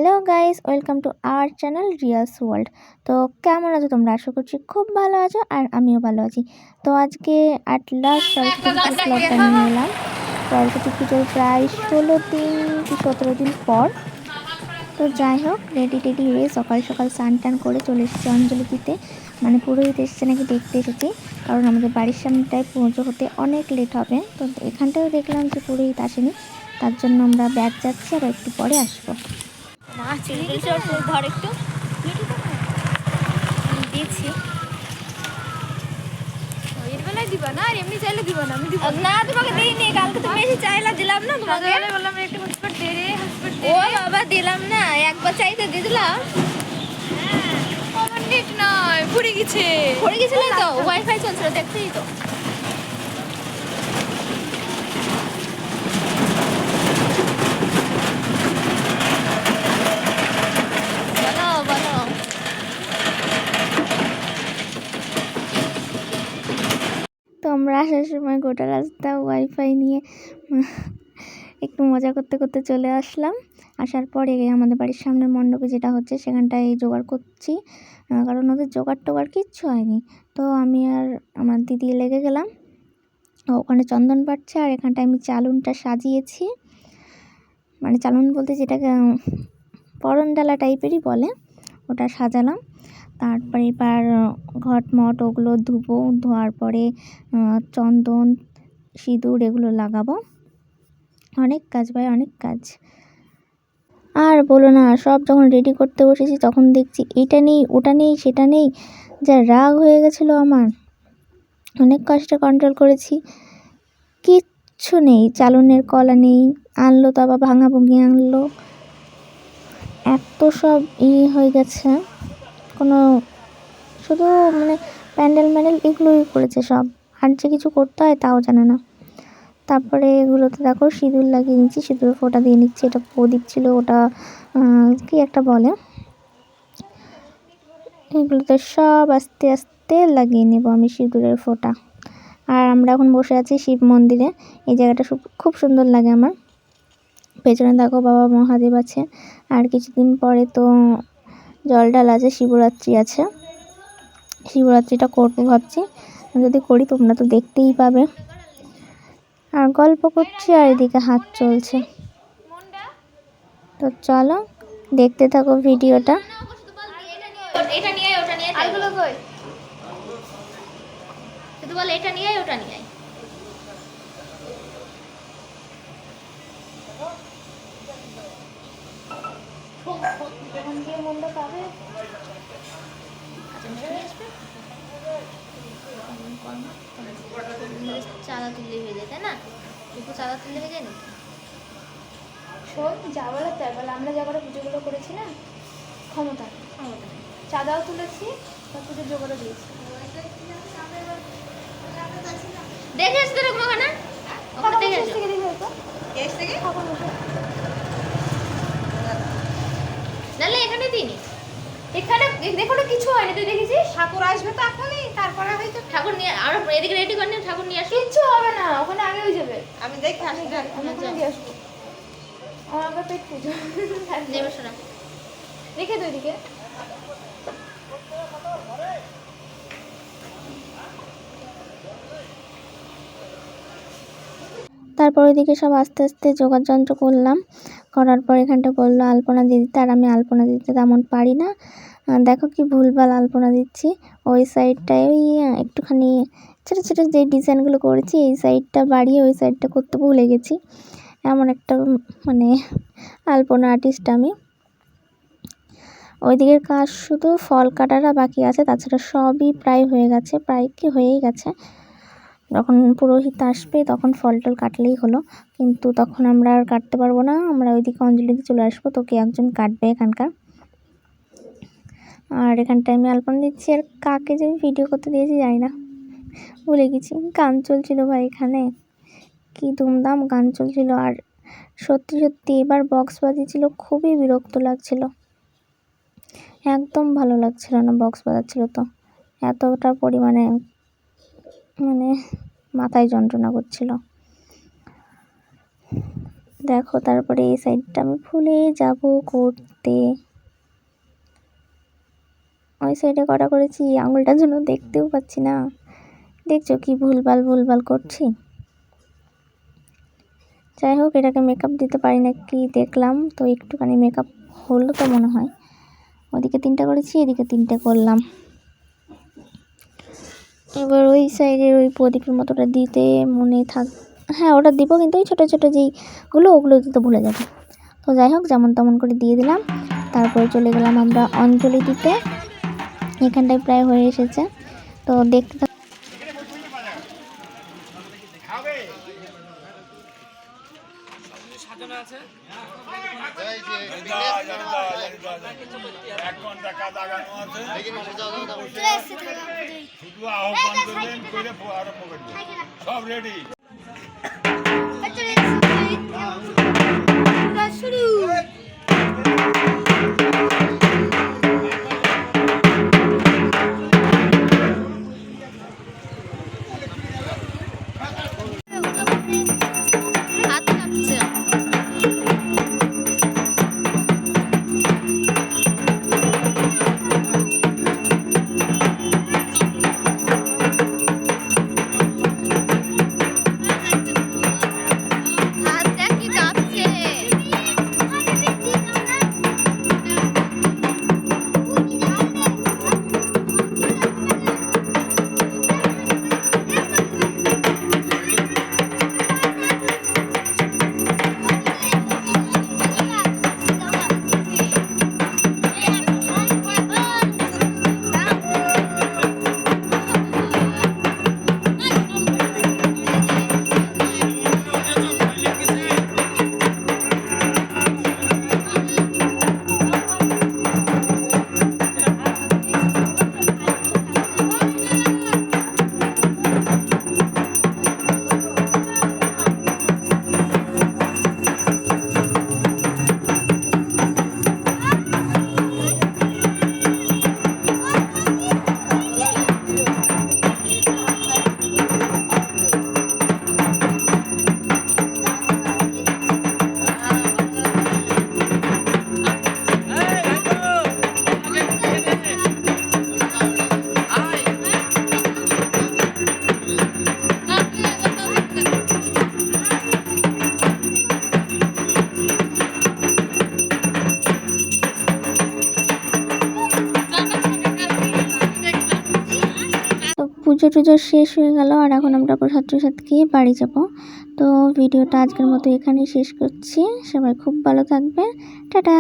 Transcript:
Hello guys, welcome to our channel Riya's world. তো কেমন আছো তোমরা? আশা করছি খুব ভালো আছো আর আমিও ভালো আছি। তো আজকে অ্যাট লাস্ট সরস্বতী পুজোর ব্লগটা নিয়ে এলাম। সরস্বতী পুজোর প্রায় 16 দিন কি 17 দিন পর। তো যাই হোক, রেডি হয়ে সকাল সকাল স্নান টান করে চলে এসেছি অঞ্জলি দিতে। মানে পুরোহিত এসেছে নাকি দেখতে এসেছি, কারণ আমাদের বাড়ির সামনেটায় পুজো হতে অনেক লেট হবে। তো এখানটাও দেখলাম যে পুরোহিত আসেনি, তার জন্য আমরা ব্যাগ যাচ্ছি, আর একটু পরে আসবো। ঘর একটু দিয়েছি, দিবা না, আর এমনি চাইলে দিবা না। আমি দিব না, তোমাকে দিইনি, কালকে তুমি এসে চাইলা, দিলাম না তোমাকে। বললাম একটু হসপিটাল দে রে, হসপিটাল দে। ও বাবা, দিলাম না, একবার চাইতে দিয়ে দিলাম। আমার নেট নয়, পড়ে গেছে। পড়ে গেছিল তো, ওয়াইফাই চলছিল, দেখতেই তো। বলো বলো। তো আমরা আসার সময় গোটা রাস্তা ওয়াইফাই নিয়ে একটু মজা করতে করতে চলে আসলাম। আসার পরে আমাদের বাড়ির সামনে মণ্ডপে যেটা হচ্ছে সেখানটায় জোগাড় করছি, কারণ ওদের জোগাড় টোগাড় কিচ্ছু হয়নি। তো আমি আর আমার দিদি লেগে গেলাম, ওখানে চন্দন পাড়ছে, আর এখানটায় আমি চালুনটা সাজিয়েছি। মানে চালুন বলতে যেটাকে পরনডালা টাইপেরই বলে, ওটা সাজালাম। তারপরে এবার ঘট মট ওগুলো ধুবো, ধোয়ার পরে চন্দন সিঁদুর এগুলো লাগাবো। অনেক কাজ ভাই, অনেক কাজ। আর বলো না, সব যখন রেডি করতে বসেছি তখন দেখছি এটা নেই, ওটা নেই, সেটা নেই, যা রাগ হয়ে গেছিলো আমার। অনেক কষ্টে কন্ট্রোল করেছি, কিচ্ছু নেই, চালনের কলা নেই, আনলো তো আবার ভাঙা ভুঙি আনলো, এত সব হয়ে গেছে। কোনো শুধু মানে প্যান্ডেল ম্যান্ডেল এগুলোই করেছে সব, আর যে কিছু করতে হয় তাও জানে না। তারপরে এগুলোতে দেখো সিঁদুর লাগিয়ে নিচ্ছি, সিঁদুর ফোঁটা দিয়ে নিচ্ছি। এটা প্রদীপ ছিল, ওটা কি একটা বলে, এগুলোতে সব আস্তে আস্তে লাগিয়ে নেব আমি সিঁদুরের ফোঁটা। আর আমরা এখন বসে আছি শিব মন্দিরে, এই জায়গাটা খুব সুন্দর লাগে আমার। পেছনে দেখো বাবা মহাদেব আছে, আর কিছুদিন পরে তো জলঢাল আছে, শিবরাত্রি আছে, শিবরাত্রিটা করবো ভাবছি। যদি করি তোমরা তো দেখতেই পাবে। আর গল্প করছি আর এদিকে হাত চলছে। তো চলো দেখতে থাকো ভিডিওটা। এটা নিয়ে ওটা নিয়ে আলগুলো কই? শুধু বল এটা নিয়ে ওটা নিয়ে। এখন দিয়ে মন্দ পাবে। চাঁদা তুললে হয়ে যায়, তাই না? একটু চাঁদা তুললে হয়ে যায় না? শোন, যা বলে তাই বলে, আমরা যা করে পুজোগুলো করেছি না, ক্ষমতা চাঁদাও তুলেছি, সব পুজোর জোগাড়ও দিয়েছি। দেখে আসতে রকম ওখানে ওখানে দেখে আসো। নাহলে এখানে দিইনি, এখানে দেখো না কিছু হয়নি। তুই দেখেছিস ঠাকুর আসবে তো এখনই, তারপরে হয়তো ঠাকুর নিয়ে আমরা এদিকে রেডি করে নিয়ে ঠাকুর নিয়ে আসি। কিচ্ছু হবে না, ওখানে আগে হয়ে যাবে। আমি দেখে আসি, আমি দিয়ে আসবো, আমার আবার পেট পুজো নেবে শোনা রেখে তো এদিকে। তারপর ওইদিকে সব আস্তে আস্তে জোগাড় যন্ত্র করলাম, করার পর এখানটা বললো আলপনা দিয়ে দিতে, আর আমি আলপনা দিতে তেমন পারি না। দেখো কি ভুলভাল আলপনা দিচ্ছি। ওই সাইডটায় ওই একটুখানি ছোটো ছোটো যে ডিজাইনগুলো করেছি, এই সাইডটা বাড়িয়ে ওই সাইডটা করতে ভুলে গেছি। এমন একটা মানে আলপনা আর্টিস্ট আমি। ওই দিকের কাজ শুধু ফল কাটাটা বাকি আছে, তাছাড়া সবই প্রায় হয়ে গেছে, প্রায় কি হয়েই গেছে। যখন পুরোহিত আসবে তখন ফল টল কাটলেই হলো, কিন্তু তখন আমরা আর কাটতে পারবো না, আমরা ওইদিকে অঞ্জলিতে চলে আসবো, তো কে একজন কাটবে এখানকার। আর এখানটায় আমি আলপনা দিচ্ছি, আর কাকে যে আমি ভিডিও করতে দিয়েছি জানি না, ভুলে গেছি। গান চলছিল ভাই এখানে, কি ধুমধাম গান চলছিল। আর সত্যি সত্যি এবার বক্স বাজিয়েছিল, খুবই বিরক্ত লাগছিল, একদম ভালো লাগছিল না বক্স বাজাচ্ছিল তো, এতটা পরিমাণে মানে মাথায় যন্ত্রণা করছিল। দেখো তারপরে এই সাইডটা আমি ভুলে যাব করতে। হাতে, ওই সাইডে কটা করেছি, আঙুলটার জন্য দেখতেও পাচ্ছি না। দেখছো কি ভুলভাল করছি। যাই হোক, এটাকে মেকআপ দিতে পারি না কি দেখলাম, তো একটুখানি মেকআপ হলো তো মনে হয়। ওদিকে 3টা করেছি, এদিকে 3টে করলাম। এবার ওই সাইডের ওই প্রদীপের মতোটা দিতে মনে থাক, হ্যাঁ ওটা দিব, কিন্তু ওই ছোটো ছোটো যেইগুলো ওগুলো দিতে ভুলে যাবে। তো যাই হোক, যেমন তেমন করে দিয়ে দিলাম। তারপরে চলে গেলাম আমরা অঞ্জলি দিতে। এখানটায় প্রায় হয়ে এসেছে, তো দেখতে সব রেডি। হাত কাঁপছে। হাত দেখ কি কাঁপছে। পুজো টুজো শেষ হয়ে গেল, আর এখন আমরা প্রসাদ টসাদ খেয়ে বাড়ি যাব। তো ভিডিওটা আজকের মতো এখানেই শেষ করছি। সবাই খুব ভালো থাকবে, টাটা।